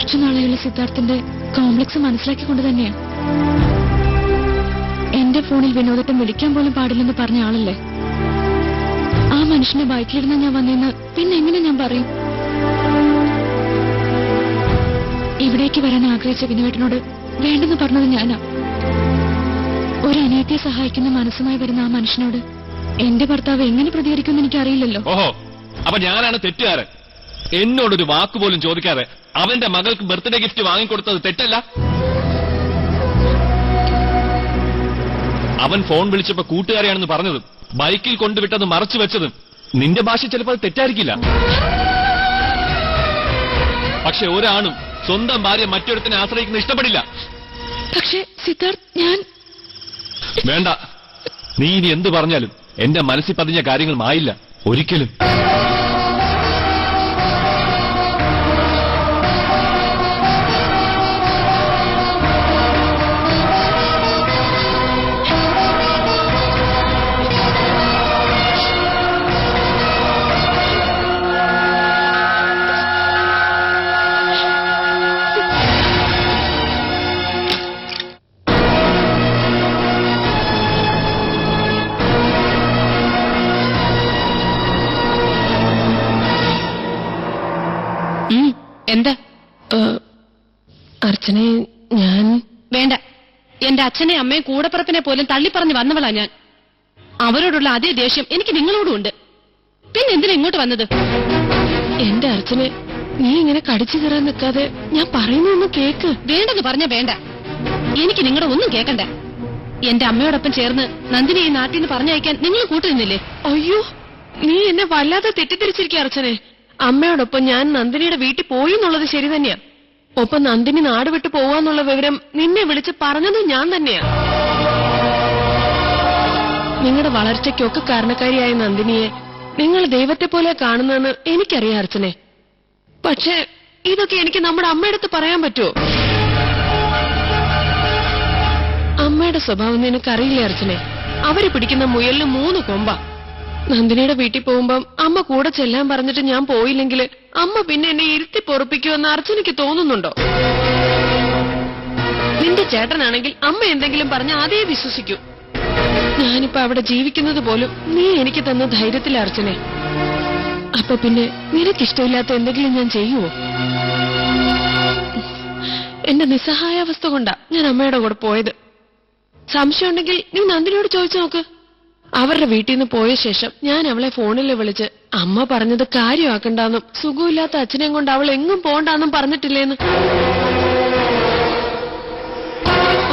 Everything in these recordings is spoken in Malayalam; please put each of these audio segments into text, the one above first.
കുറച്ചു നാളെയുള്ള സിദ്ധാർത്ഥന്റെ കോംപ്ലക്സ് മനസ്സിലാക്കിക്കൊണ്ട് തന്നെയാ എന്റെ ഫോണിൽ വിനോദത്തെ വിളിക്കാൻ പോലും പാടില്ലെന്ന് പറഞ്ഞ ആളല്ലേ. ആ മനുഷ്യനെ ബൈക്കിലിരുന്ന ഞാൻ വന്നെന്ന് പിന്നെ എങ്ങനെ ഞാൻ പറയും? ഇവിടേക്ക് വരാൻ ആഗ്രഹിച്ച വിനുവേട്ടനോട് വേണ്ടെന്ന് പറഞ്ഞത് ഞാനാ. ഒരു അനിയത്തിയെ സഹായിക്കുന്ന മനസ്സുമായി വരുന്ന ആ മനുഷ്യനോട് എന്റെ ഭർത്താവ് എങ്ങനെ പ്രതികരിക്കുമെന്ന് എനിക്കറിയില്ലല്ലോ. ഓഹോ, അപ്പൊ ഞാനാണ് തെറ്റുകാരൻ. എന്നോടൊരു വാക്കുപോലും ചോദിക്കാതെ അവന്റെ മകൾക്ക് ബർത്ത്ഡേ ഗിഫ്റ്റ് വാങ്ങിക്കൊടുത്തത് തെറ്റല്ല. അവൻ ഫോൺ വിളിച്ചപ്പോ കൂട്ടുകാരെയാണെന്ന് പറഞ്ഞതും ബൈക്കിൽ കൊണ്ടുവിട്ടത് മറച്ചു വെച്ചതും നിന്റെ ഭാഷ ചിലപ്പോൾ അത് തെറ്റായിരിക്കില്ല. പക്ഷെ ഒരാണും സ്വന്തം ഭാര്യ മറ്റൊരുത്തിനെ ആശ്രയിക്കുന്നത് ഇഷ്ടപ്പെടില്ല. പക്ഷേ സിദ്ധാർത്ഥ്, ഞാൻ വേണ്ട, നീ ഇനി എന്തു പറഞ്ഞാലും എന്റെ മനസ്സിൽ പതിഞ്ഞ കാര്യങ്ങൾ മായില്ല ഒരിക്കലും. എന്താ അർച്ചനെ? ഞാൻ വേണ്ട. എന്റെ അച്ഛനെ അമ്മയും കൂടപ്പുറപ്പിനെ പോലും തള്ളിപ്പറഞ്ഞ് വന്നവളാ ഞാൻ. അവരോടുള്ള അതേ ദേഷ്യം എനിക്ക് നിങ്ങളോടും ഉണ്ട്. പിന്നെ എന്തിനാ ഇങ്ങോട്ട് വന്നത്? എന്റെ അർച്ചനെ, നീ ഇങ്ങനെ കടിച്ചു കയറാൻ നിൽക്കാതെ ഞാൻ പറയുന്നൊന്നും കേക്ക്. വേണ്ടെന്ന് പറഞ്ഞ വേണ്ട. എനിക്ക് നിങ്ങളുടെ ഒന്നും കേക്കണ്ട. എന്റെ അമ്മയോടൊപ്പം ചേർന്ന് നന്ദിനി ഈ നാട്ടിൽ നിന്ന് പറഞ്ഞയക്കാൻ നിങ്ങൾ കൂട്ടുനിന്നില്ലേ? അയ്യോ, നീ എന്നെ വല്ലാതെ തെറ്റിദ്ധരിച്ചിരിക്കുക അർച്ചനെ. അമ്മയോടൊപ്പം ഞാൻ നന്ദിനിയുടെ വീട്ടിൽ പോയി എന്നുള്ളത് ശരി തന്നെയാ. ഒപ്പം നന്ദിനി നാട് വിട്ടു പോവാന്നുള്ള വിവരം നിന്നെ വിളിച്ച് പറഞ്ഞതും ഞാൻ തന്നെയാ. നിങ്ങളുടെ വളർച്ചയ്ക്കൊക്കെ കാരണക്കാരിയായ നന്ദിനിയെ നിങ്ങൾ ദൈവത്തെ പോലെ കാണുന്നതെന്ന് എനിക്കറിയാം അർച്ചനെ. പക്ഷേ ഇതൊക്കെ എനിക്ക് നമ്മുടെ അമ്മയുടെ അടുത്ത് പറയാൻ പറ്റുമോ? അമ്മയുടെ സ്വഭാവം നിനക്കറിയില്ലേ അർച്ചനെ? അവര് പിടിക്കുന്ന മുയലിന് 3 കൊമ്പ. നന്ദിനിയുടെ വീട്ടിൽ പോകുമ്പം അമ്മ കൂടെ ചെല്ലാൻ പറഞ്ഞിട്ട് ഞാൻ പോയില്ലെങ്കിൽ അമ്മ പിന്നെ എന്നെ ഇരുത്തി പൊറപ്പിക്കുമെന്ന് അർച്ചനയ്ക്ക് തോന്നുന്നുണ്ടോ? നിന്റെ ചേട്ടനാണെങ്കിൽ അമ്മ എന്തെങ്കിലും പറഞ്ഞ അതേ വിശ്വസിക്കൂ. ഞാനിപ്പോ അവിടെ ജീവിക്കുന്നത് പോലും നീ എനിക്ക് തന്ന ധൈര്യത്തില അർച്ചനെ. അപ്പൊ പിന്നെ നിനക്കിഷ്ടമില്ലാത്ത എന്തെങ്കിലും ഞാൻ ചെയ്യുവോ? എന്റെ നിസ്സഹായാവസ്ഥ കൊണ്ടാ ഞാൻ അമ്മയുടെ കൂടെ പോയത്. സംശയം ഉണ്ടെങ്കിൽ നീ നന്ദിനിയോട് ചോദിച്ചു നോക്ക്. അവരുടെ വീട്ടിൽ നിന്ന് പോയ ശേഷം ഞാൻ അവളെ ഫോണിൽ വിളിച്ച് അമ്മ പറഞ്ഞത് കാര്യമാക്കണ്ടെന്നും സുഖമില്ലാത്ത അച്ഛനെയും കൊണ്ട് അവൾ എങ്ങും പോണ്ടാന്നും പറഞ്ഞിട്ടില്ലേന്ന്.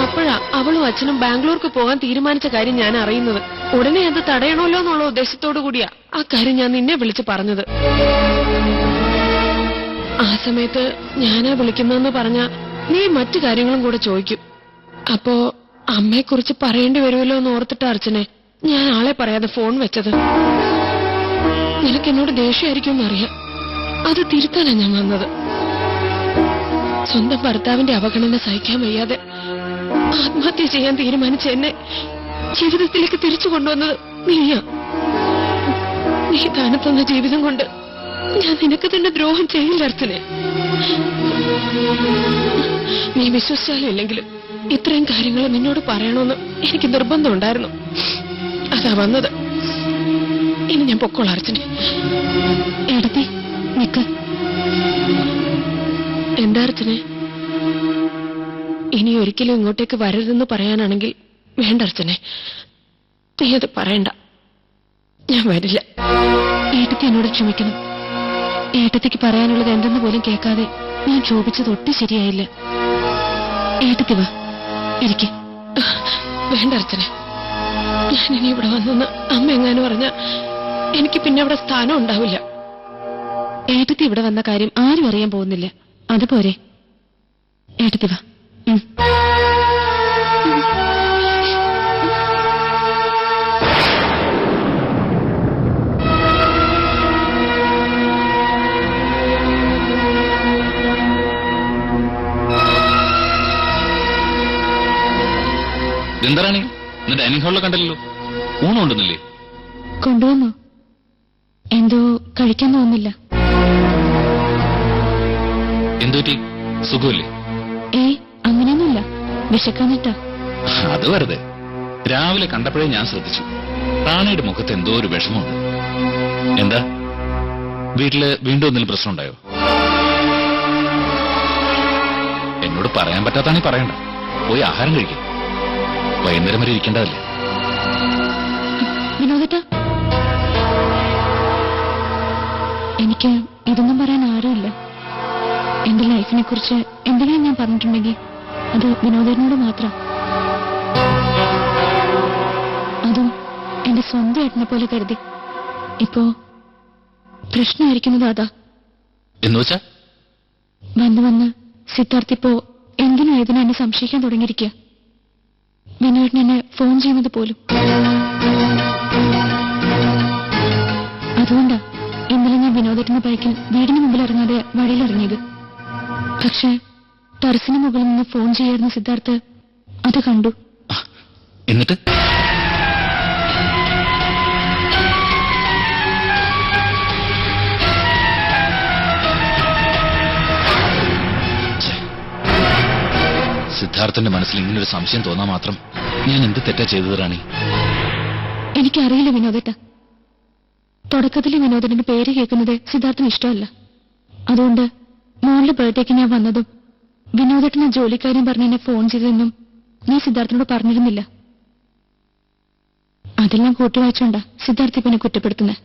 അപ്പോഴാ അവളും അച്ഛനും ബാംഗ്ലൂർക്ക് പോകാൻ തീരുമാനിച്ച കാര്യം ഞാൻ അറിയുന്നത്. ഉടനെ അത് തടയണമല്ലോ എന്നുള്ള ഉദ്ദേശത്തോടു കൂടിയാ ആ കാര്യം ഞാൻ നിന്നെ വിളിച്ച് പറഞ്ഞത്. ആ സമയത്ത് ഞാനാ വിളിക്കുന്നതെന്ന് പറഞ്ഞ നീ മറ്റു കാര്യങ്ങളും കൂടെ ചോദിക്കും. അപ്പോ അമ്മയെക്കുറിച്ച് പറയേണ്ടി വരുമല്ലോ എന്ന് ഓർത്തിട്ട് അർച്ചനെ ഞാൻ ആളെ പറയാതെ ഫോൺ വെച്ചത്. നിനക്ക് എന്നോട് ദേഷ്യമായിരിക്കും എന്നറിയാം. അത് തിരുത്താനാ ഞാൻ വന്നത്. സ്വന്തം ഭർത്താവിന്റെ അവഗണന സഹിക്കാൻ വയ്യാതെ ആത്മഹത്യ ചെയ്യാൻ തീരുമാനിച്ച എന്നെ ജീവിതത്തിലേക്ക് തിരിച്ചു കൊണ്ടുവന്നത് നീയാ. നീ താനത്തുന്ന ജീവിതം കൊണ്ട് ഞാൻ നിനക്ക് തന്നെ ദ്രോഹം ചെയ്യില്ല അർച്ചനെ. നീ വിശ്വസിച്ചാലും ഇല്ലെങ്കിലും ഇത്രയും കാര്യങ്ങൾ നിന്നോട് പറയണമെന്ന് എനിക്ക് നിർബന്ധം ഉണ്ടായിരുന്നു. അതാ വന്നത്. ഇനി ഞാൻ പൊക്കോളാം അർച്ചനെ. എടുത്തി നിക്ക്. എന്താ അർച്ചനെ? ഇനി ഒരിക്കലും ഇങ്ങോട്ടേക്ക് വരരുതെന്ന് പറയാനാണെങ്കിൽ വേണ്ട അർച്ചനെ, നീ അത് പറയണ്ട. ഞാൻ വരില്ല. ഏട്ടത്തി എന്നോട് ക്ഷമിക്കണം. ഏട്ടത്തിക്ക് പറയാനുള്ളത് എന്തെന്ന് പോലും കേൾക്കാതെ ഞാൻ ക്ഷോഭിച്ചത് ഒട്ടും ശരിയായില്ല. ഏട്ടത്തി വാ, ഇരിക്കെ. വേണ്ട അർച്ചനെ, ഞാനിനി ഇവിടെ വന്നെന്ന് അമ്മ എങ്ങാനും പറഞ്ഞ എനിക്ക് പിന്നെ അവിടെ സ്ഥാനം ഉണ്ടാവില്ല. ഏട്ടത്തി ഇവിടെ വന്ന കാര്യം ആരും അറിയാൻ പോകുന്നില്ല. അതുപോരെ? ഏട്ടത്തി വാ. എന്താണി ഇന്ന് ഡൈനിങ് ഹാളിൽ കണ്ടല്ലോ? ഊണുണ്ടെന്നില്ലേ? കൊണ്ടുവന്നു. എന്തോ കഴിക്കാൻ തോന്നില്ല. എന്തുപറ്റി? സുഖമില്ലേ? ഏയ് അങ്ങനെയൊന്നുമില്ല, വിശക്കാനിട്ടാ. അത് വെറുതെ. രാവിലെ കണ്ടപ്പോഴേ ഞാൻ ശ്രദ്ധിച്ചു, റാണിയുടെ മുഖത്ത് എന്തോ ഒരു വിഷമമുണ്ട്. എന്താ, വീട്ടില് വീണ്ടും എന്തെങ്കിലും പ്രശ്നം ഉണ്ടായോ? എന്നോട് പറയാൻ പറ്റാത്താണീ പറയണ്ട. പോയി ആഹാരം കഴിക്കും. വൈകുന്നേരം വരെ ഇരിക്കേണ്ടതല്ലേ? വിനോദേട്ടാ, എനിക്ക് ഇതൊന്നും പറയാൻ ആരുമില്ല. എന്റെ ലൈഫിനെ കുറിച്ച് എന്തെങ്കിലും ഞാൻ പറഞ്ഞിട്ടുണ്ടെങ്കിൽ അത് വിനോദേട്ടനോട് മാത്രം. അതും എന്റെ സ്വന്തം ഏട്ടനെ പോലെ കരുതി. ഇപ്പോ പ്രശ്നമായിരിക്കുന്നത് അതാ. എന്നുവെച്ചാ? വന്ന് സിദ്ധാർത്ഥ് ഇപ്പോ എന്തിനും ഏതിനും എന്നെ സംശയിക്കാൻ തുടങ്ങിയിരിക്കുക. വിനോദേട്ടൻ എന്നെ ഫോൺ ചെയ്യുന്നത് പോലും. അതുകൊണ്ടാ ഇന്നലെ ഞാൻ വിനോദേട്ടന്റെ ബൈക്കിൽ വീടിന് മുമ്പിൽ ഇറങ്ങാതെ വഴിയിലിറങ്ങിയത്. പക്ഷെ ടെറസിന് മുകളിൽ നിന്ന് ഫോൺ ചെയ്യായിരുന്ന സിദ്ധാർത്ഥ് അത് കണ്ടു. എന്നിട്ട് സിദ്ധാർത്ഥന്റെ മനസ്സിൽ ഇങ്ങനൊരു സംശയം തോന്നാൻ മാത്രം ഞാൻ എന്ത് തെറ്റാ ചെയ്തത് റാണി? എനിക്കറിയില്ല വിനോദേട്ട. തുടക്കത്തിൽ വിനോദന്റെ പേര് കേൾക്കുന്നത് സിദ്ധാർത്ഥന് ഇഷ്ടമല്ല. അതുകൊണ്ട് മോളുടെ ബർത്ത്ഡേക്ക് ഞാൻ വന്നതും വിനോദേട്ടനെ ജോലിക്കാരും പറഞ്ഞ് എന്നെ ഫോൺ ചെയ്തതെന്നും ഞാൻ സിദ്ധാർത്ഥനോട് പറഞ്ഞിരുന്നില്ല. അതെല്ലാം കൂട്ടിവായിച്ചോണ്ടാ സിദ്ധാർത്ഥ് ഇപ്പനെ കുറ്റപ്പെടുത്തുന്നത്.